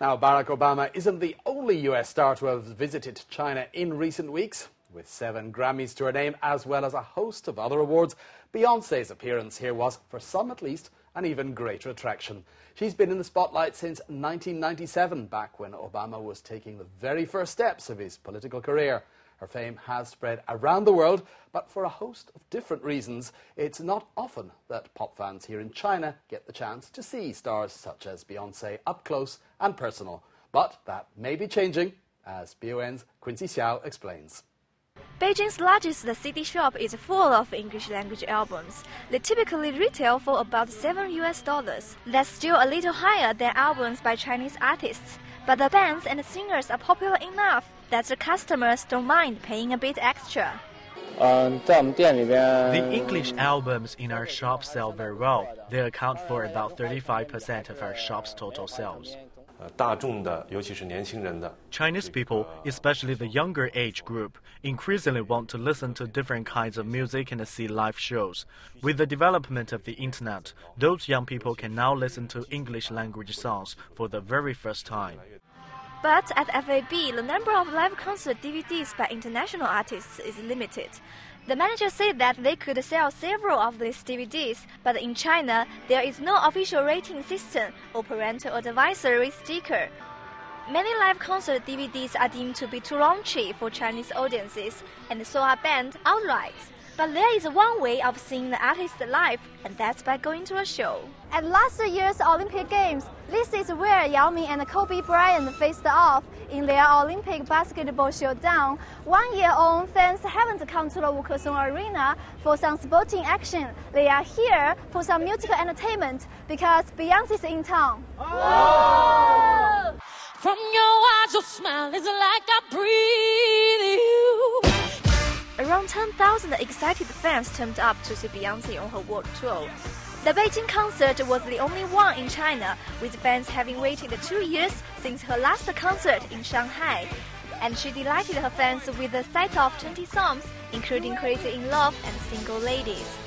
Now, Barack Obama isn't the only US star to have visited China in recent weeks. With 7 Grammys to her name, as well as a host of other awards, Beyonce's appearance here was, for some at least, an even greater attraction. She's been in the spotlight since 1997, back when Obama was taking the very first steps of his political career. Her fame has spread around the world, but for a host of different reasons, it's not often that pop fans here in China get the chance to see stars such as Beyonce up close and personal. But that may be changing, as BON's Quincy Xiao explains. Beijing's largest CD shop is full of English-language albums. They typically retail for about $7. That's still a little higher than albums by Chinese artists. But the bands and singers are popular enough that the customers don't mind paying a bit extra. The English albums in our shop sell very well. They account for about 35% of our shop's total sales. Chinese people, especially the younger age group, increasingly want to listen to different kinds of music and see live shows. With the development of the internet, those young people can now listen to English language songs for the very first time. But at FAB, the number of live concert DVDs by international artists is limited. The manager said that they could sell several of these DVDs, but in China, there is no official rating system or parental advisory sticker. Many live concert DVDs are deemed to be too raunchy for Chinese audiences, and so are banned outright. But there is one way of seeing the artist live, and that's by going to a show. At last year's Olympic Games, this is where Yao Ming and Kobe Bryant faced off in their Olympic basketball showdown. 1 year on, fans haven't come to the Wukesong Arena for some sporting action. They are here for some musical entertainment because Beyonce's in town. Oh! From your eyes, your smile is like I breathe you. Around 10,000 excited fans turned up to see Beyonce on her world tour. The Beijing concert was the only one in China, with fans having waited 2 years since her last concert in Shanghai. And she delighted her fans with a set of 20 songs, including Crazy in Love and Single Ladies.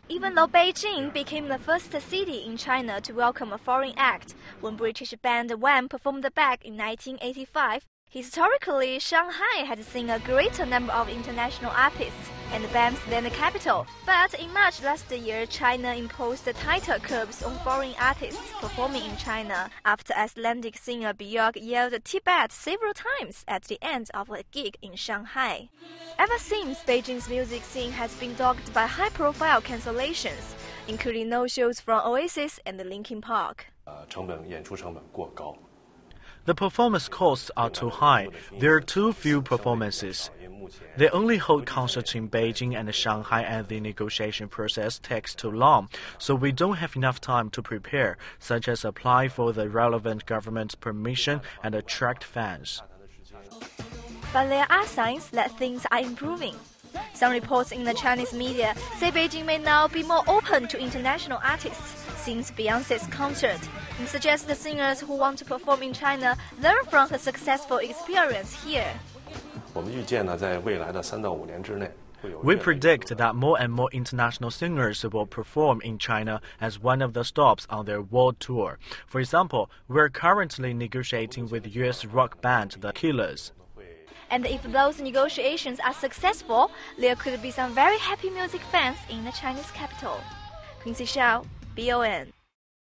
Even though Beijing became the first city in China to welcome a foreign act, when British band Wham performed back in 1985, historically, Shanghai had seen a greater number of international artists and bands than the capital. But in March last year, China imposed tighter curbs on foreign artists performing in China after Icelandic singer Björk yelled Tibet several times at the end of a gig in Shanghai. Ever since, Beijing's music scene has been dogged by high-profile cancellations, including no-shows from Oasis and Linkin Park. The performance costs are too high. There are too few performances. They only hold concerts in Beijing and Shanghai, and the negotiation process takes too long, so we don't have enough time to prepare, such as apply for the relevant government permission and attract fans. But there are signs that things are improving. Some reports in the Chinese media say Beijing may now be more open to international artists since Beyonce's concert, and suggest the singers who want to perform in China learn from her successful experience here. We predict that more and more international singers will perform in China as one of the stops on their world tour. For example, we're currently negotiating with US rock band The Killers. And if those negotiations are successful, there could be some very happy music fans in the Chinese capital. Quincy Xiao, BON.